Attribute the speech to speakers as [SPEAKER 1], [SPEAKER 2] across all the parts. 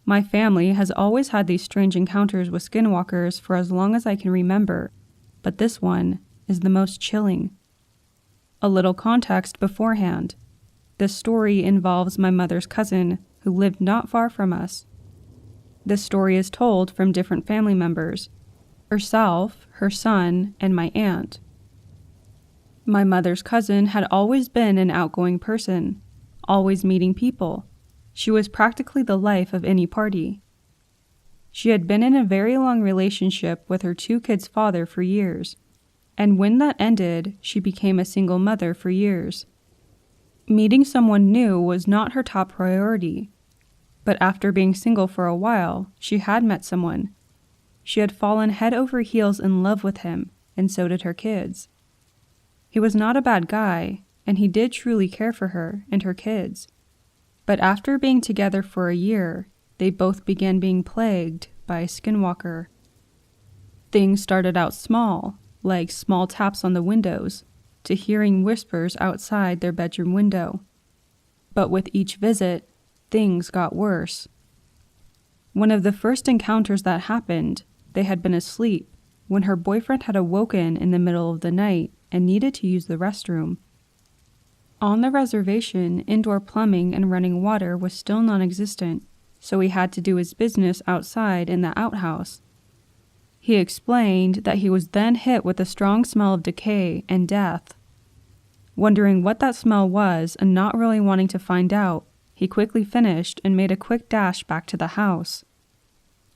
[SPEAKER 1] My family has always had these strange encounters with skinwalkers for as long as I can remember, but this one is the most chilling. A little context beforehand. This story involves my mother's cousin who lived not far from us. This story is told from different family members, herself, her son, and my aunt. My mother's cousin had always been an outgoing person, always meeting people. She was practically the life of any party. She had been in a very long relationship with her 2 kids' father for years, and when that ended, she became a single mother for years. Meeting someone new was not her top priority, but after being single for a while, she had met someone. She had fallen head over heels in love with him, and so did her kids. He was not a bad guy, and he did truly care for her and her kids. But after being together for a year, they both began being plagued by a skinwalker. Things started out small, like small taps on the windows, to hearing whispers outside their bedroom window. But with each visit, things got worse. One of the first encounters that happened, they had been asleep when her boyfriend had awoken in the middle of the night and needed to use the restroom. On the reservation, indoor plumbing and running water was still non-existent, so he had to do his business outside in the outhouse. He explained that he was then hit with a strong smell of decay and death. Wondering what that smell was and not really wanting to find out, he quickly finished and made a quick dash back to the house.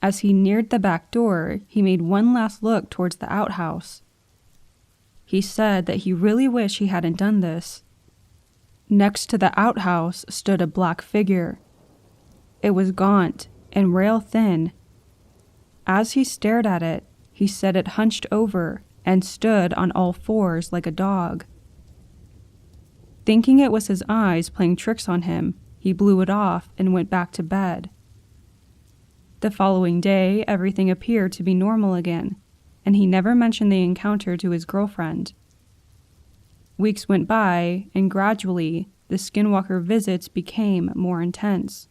[SPEAKER 1] As he neared the back door, he made one last look towards the outhouse. He said that he really wished he hadn't done this. Next to the outhouse stood a black figure. It was gaunt and rail-thin. As he stared at it, he said it hunched over and stood on all fours like a dog. Thinking it was his eyes playing tricks on him, he blew it off and went back to bed. The following day, everything appeared to be normal again, and he never mentioned the encounter to his girlfriend. Weeks went by, and gradually, the skinwalker visits became more intense.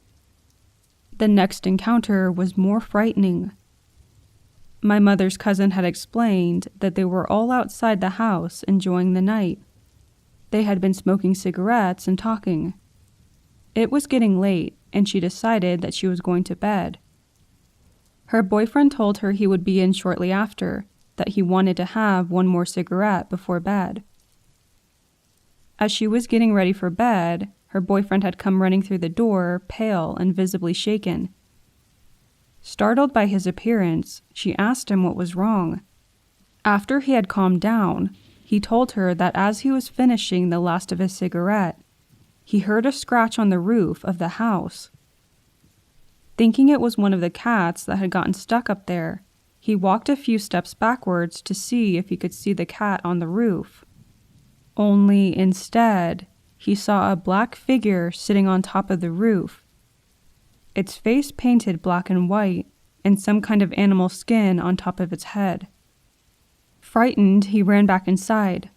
[SPEAKER 1] The next encounter was more frightening. My mother's cousin had explained that they were all outside the house enjoying the night. They had been smoking cigarettes and talking. It was getting late, and she decided that she was going to bed. Her boyfriend told her he would be in shortly after, that he wanted to have one more cigarette before bed. As she was getting ready for bed, her boyfriend had come running through the door, pale and visibly shaken. Startled by his appearance, she asked him what was wrong. After he had calmed down, he told her that as he was finishing the last of his cigarette, he heard a scratch on the roof of the house. Thinking it was one of the cats that had gotten stuck up there, he walked a few steps backwards to see if he could see the cat on the roof. Only instead, he saw a black figure sitting on top of the roof. Its face painted black and white, and some kind of animal skin on top of its head. Frightened, he ran back inside.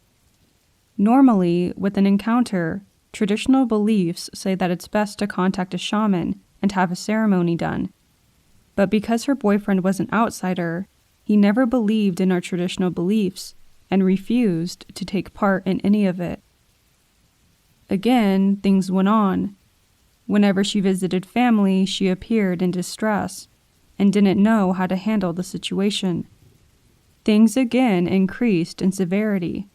[SPEAKER 1] Normally, with an encounter, traditional beliefs say that it's best to contact a shaman and have a ceremony done. But because her boyfriend was an outsider, he never believed in our traditional beliefs and refused to take part in any of it. Again, things went on. Whenever she visited family, she appeared in distress and didn't know how to handle the situation. Things again increased in severity.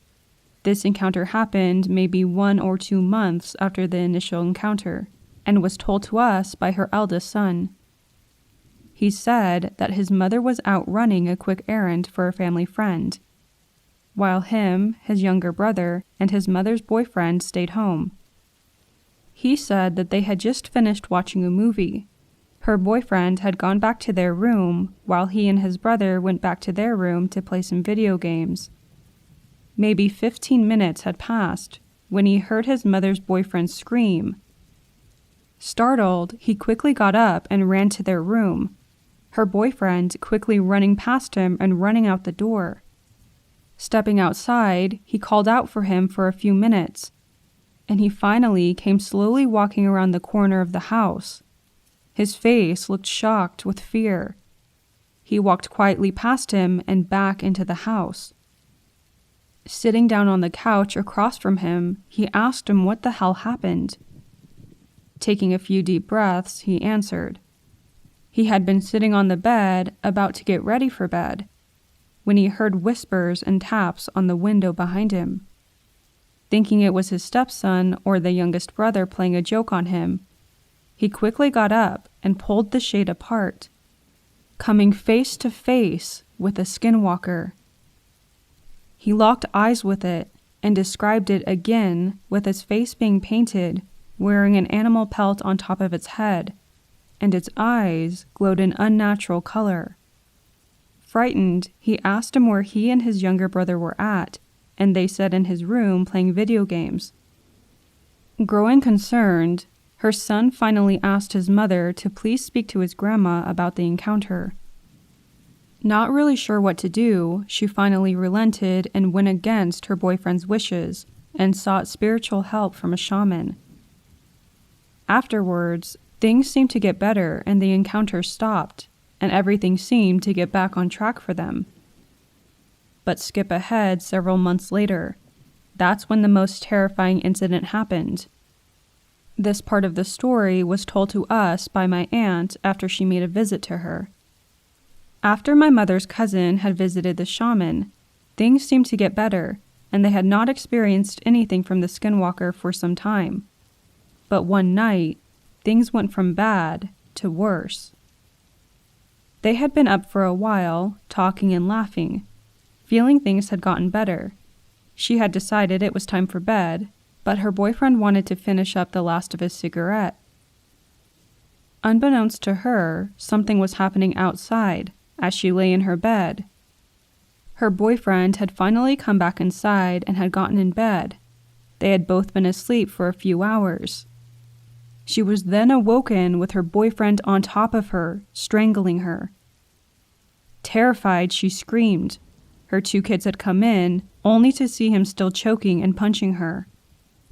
[SPEAKER 1] This encounter happened maybe 1 or 2 months after the initial encounter and was told to us by her eldest son. He said that his mother was out running a quick errand for a family friend, while him, his younger brother, and his mother's boyfriend stayed home. He said that they had just finished watching a movie. Her boyfriend had gone back to their room, while he and his brother went back to their room to play some video games. Maybe 15 minutes had passed when he heard his mother's boyfriend scream. Startled, he quickly got up and ran to their room, her boyfriend quickly running past him and running out the door. Stepping outside, he called out for him for a few minutes, and he finally came slowly walking around the corner of the house. His face looked shocked with fear. He walked quietly past him and back into the house. Sitting down on the couch across from him, he asked him what the hell happened. Taking a few deep breaths, he answered. He had been sitting on the bed, about to get ready for bed, when he heard whispers and taps on the window behind him. Thinking it was his stepson or the youngest brother playing a joke on him, he quickly got up and pulled the shade apart, coming face to face with a Skinwalker. He locked eyes with it and described it again with its face being painted, wearing an animal pelt on top of its head, and its eyes glowed an unnatural color. Frightened, he asked him where he and his younger brother were at, and they said in his room playing video games. Growing concerned, her son finally asked his mother to please speak to his grandma about the encounter. Not really sure what to do, she finally relented and went against her boyfriend's wishes and sought spiritual help from a shaman. Afterwards, things seemed to get better and the encounter stopped, and everything seemed to get back on track for them. But skip ahead several months later. That's when the most terrifying incident happened. This part of the story was told to us by my aunt after she made a visit to her. After my mother's cousin had visited the shaman, things seemed to get better, and they had not experienced anything from the Skinwalker for some time. But one night, things went from bad to worse. They had been up for a while, talking and laughing, feeling things had gotten better. She had decided it was time for bed, but her boyfriend wanted to finish up the last of his cigarette. Unbeknownst to her, something was happening outside as she lay in her bed. Her boyfriend had finally come back inside and had gotten in bed. They had both been asleep for a few hours. She was then awoken with her boyfriend on top of her, strangling her. Terrified, she screamed. Her 2 kids had come in, only to see him still choking and punching her.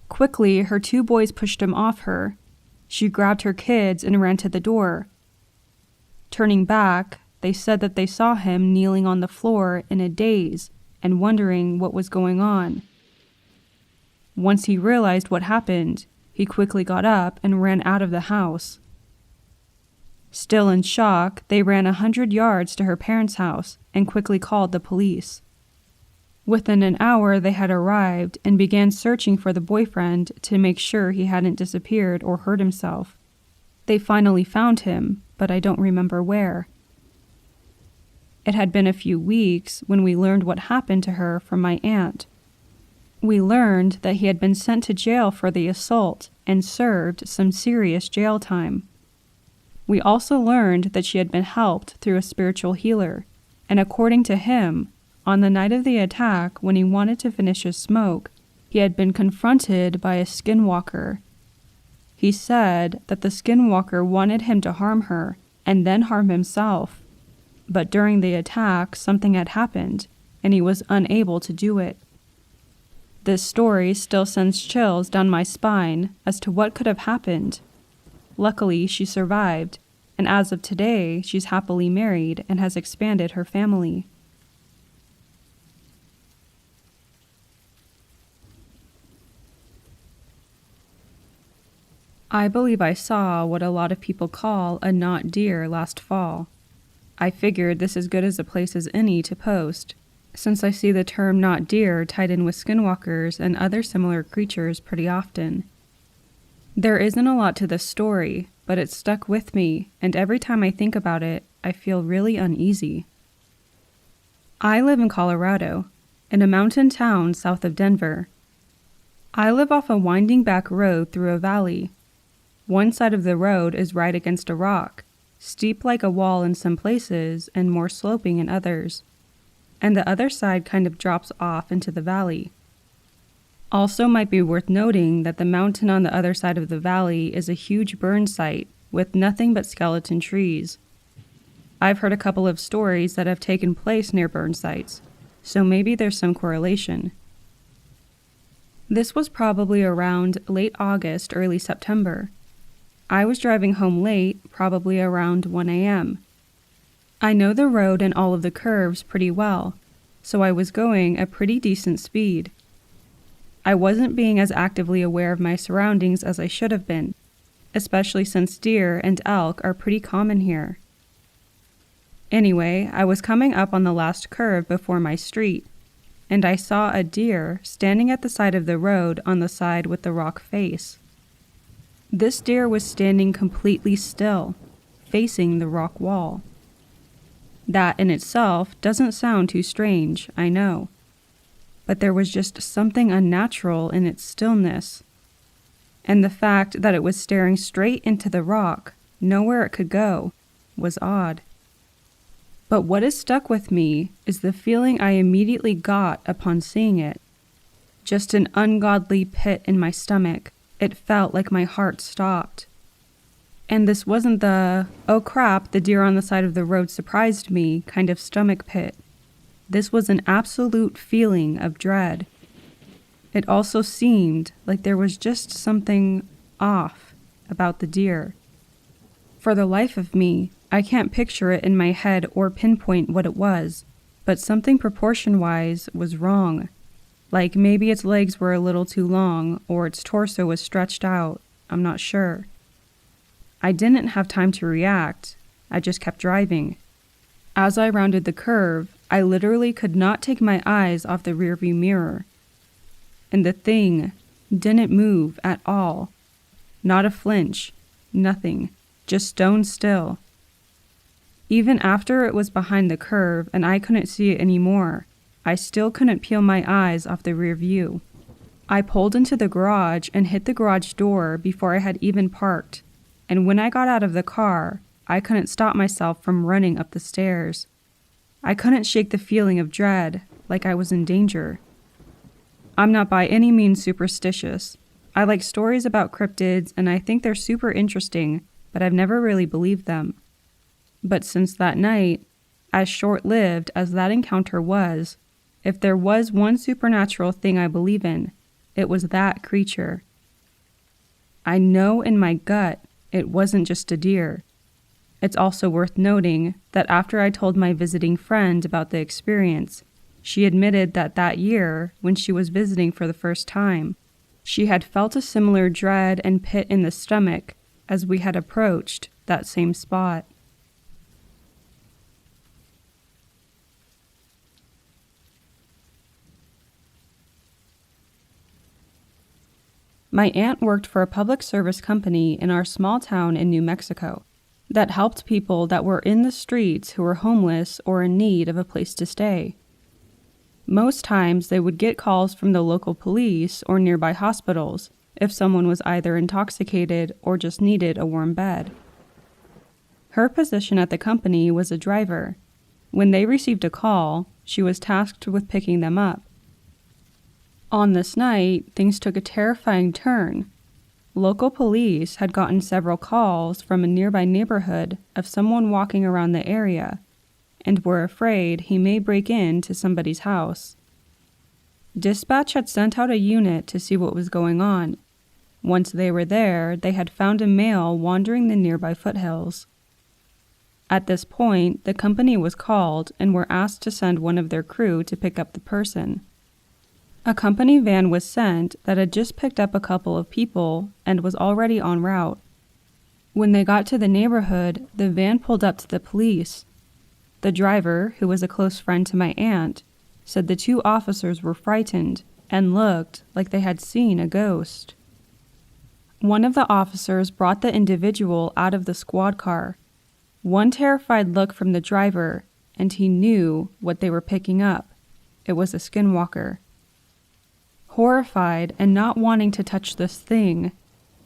[SPEAKER 1] Quickly, her 2 boys pushed him off her. She grabbed her kids and ran to the door. Turning back, they said that they saw him kneeling on the floor in a daze and wondering what was going on. Once he realized what happened, he quickly got up and ran out of the house. Still in shock, they ran 100 yards to her parents' house and quickly called the police. Within an hour, they had arrived and began searching for the boyfriend to make sure he hadn't disappeared or hurt himself. They finally found him, but I don't remember where. It had been a few weeks when we learned what happened to her from my aunt. We learned that he had been sent to jail for the assault and served some serious jail time. We also learned that she had been helped through a spiritual healer, and according to him, on the night of the attack, when he wanted to finish his smoke, he had been confronted by a Skinwalker. He said that the Skinwalker wanted him to harm her and then harm himself, but during the attack, something had happened, and he was unable to do it. This story still sends chills down my spine as to what could have happened. Luckily, she survived, and as of today, she's happily married and has expanded her family. I believe I saw what a lot of people call a not deer last fall. I figured this as good as a place as any to post, since I see the term not deer tied in with Skinwalkers and other similar creatures pretty often. There isn't a lot to this story, but it stuck with me, and every time I think about it, I feel really uneasy. I live in Colorado, in a mountain town south of Denver. I live off a winding back road through a valley. One side of the road is right against a rock, steep like a wall in some places and more sloping in others, and the other side kind of drops off into the valley. Also might be worth noting that the mountain on the other side of the valley is a huge burn site with nothing but skeleton trees. I've heard a couple of stories that have taken place near burn sites, so maybe there's some correlation. This was probably around late August, early September. I was driving home late, probably around 1 a.m. I know the road and all of the curves pretty well, so I was going at pretty decent speed. I wasn't being as actively aware of my surroundings as I should have been, especially since deer and elk are pretty common here. Anyway, I was coming up on the last curve before my street, and I saw a deer standing at the side of the road on the side with the rock face. This deer was standing completely still, facing the rock wall. That in itself doesn't sound too strange, I know, but there was just something unnatural in its stillness, and the fact that it was staring straight into the rock, nowhere it could go, was odd. But what has stuck with me is the feeling I immediately got upon seeing it. Just an ungodly pit in my stomach. It felt like my heart stopped. And this wasn't the, oh crap, the deer on the side of the road surprised me kind of stomach pit. This was an absolute feeling of dread. It also seemed like there was just something off about the deer. For the life of me, I can't picture it in my head or pinpoint what it was, but something proportion-wise was wrong. Like maybe its legs were a little too long, or its torso was stretched out. I'm not sure. I didn't have time to react. I just kept driving. As I rounded the curve, I literally could not take my eyes off the rearview mirror. And the thing didn't move at all. Not a flinch. Nothing. Just stone still. Even after it was behind the curve and I couldn't see it anymore, I still couldn't peel my eyes off the rear view. I pulled into the garage and hit the garage door before I had even parked, and when I got out of the car, I couldn't stop myself from running up the stairs. I couldn't shake the feeling of dread, like I was in danger. I'm not by any means superstitious. I like stories about cryptids and I think they're super interesting, but I've never really believed them. But since that night, as short-lived as that encounter was, if there was one supernatural thing I believe in, it was that creature. I know in my gut it wasn't just a deer. It's also worth noting that after I told my visiting friend about the experience, she admitted that that year, when she was visiting for the first time, she had felt a similar dread and pit in the stomach as we had approached that same spot. My aunt worked for a public service company in our small town in New Mexico that helped people that were in the streets who were homeless or in need of a place to stay. Most times they would get calls from the local police or nearby hospitals if someone was either intoxicated or just needed a warm bed. Her position at the company was a driver. When they received a call, she was tasked with picking them up. On this night, things took a terrifying turn. Local police had gotten several calls from a nearby neighborhood of someone walking around the area, and were afraid he may break into somebody's house. Dispatch had sent out a unit to see what was going on. Once they were there, they had found a male wandering the nearby foothills. At this point, the company was called and were asked to send one of their crew to pick up the person. A company van was sent that had just picked up a couple of people and was already en route. When they got to the neighborhood, the van pulled up to the police. The driver, who was a close friend to my aunt, said the two officers were frightened and looked like they had seen a ghost. One of the officers brought the individual out of the squad car. One terrified look from the driver, and he knew what they were picking up. It was a Skinwalker. Horrified and not wanting to touch this thing,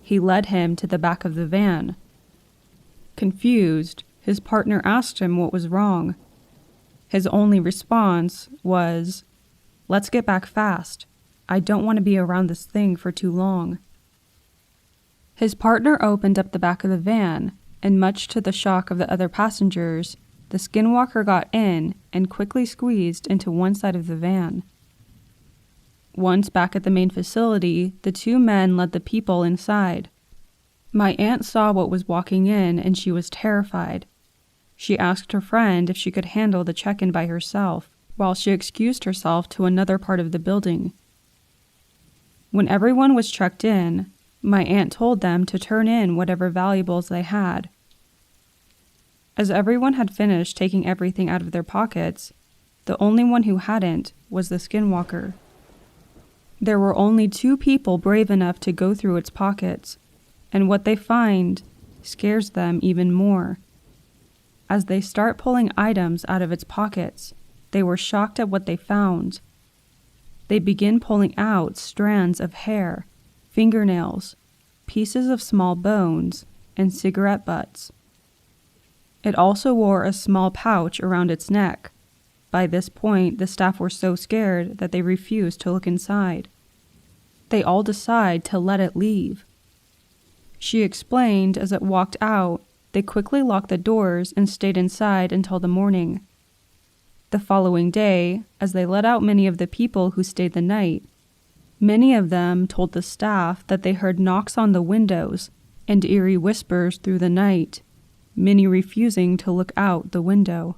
[SPEAKER 1] he led him to the back of the van. Confused, his partner asked him what was wrong. His only response was, "Let's get back fast. I don't want to be around this thing for too long." His partner opened up the back of the van, and much to the shock of the other passengers, the Skinwalker got in and quickly squeezed into one side of the van. Once back at the main facility, the two men led the people inside. My aunt saw what was walking in and she was terrified. She asked her friend if she could handle the check-in by herself, while she excused herself to another part of the building. When everyone was checked in, my aunt told them to turn in whatever valuables they had. As everyone had finished taking everything out of their pockets, the only one who hadn't was the Skinwalker. There were only 2 people brave enough to go through its pockets, and what they find scares them even more. As they start pulling items out of its pockets, they were shocked at what they found. They begin pulling out strands of hair, fingernails, pieces of small bones, and cigarette butts. It also wore a small pouch around its neck. By this point, the staff were so scared that they refused to look inside. They all decide to let it leave. She explained as it walked out, they quickly locked the doors and stayed inside until the morning. The following day, as they let out many of the people who stayed the night, many of them told the staff that they heard knocks on the windows and eerie whispers through the night, many refusing to look out the window.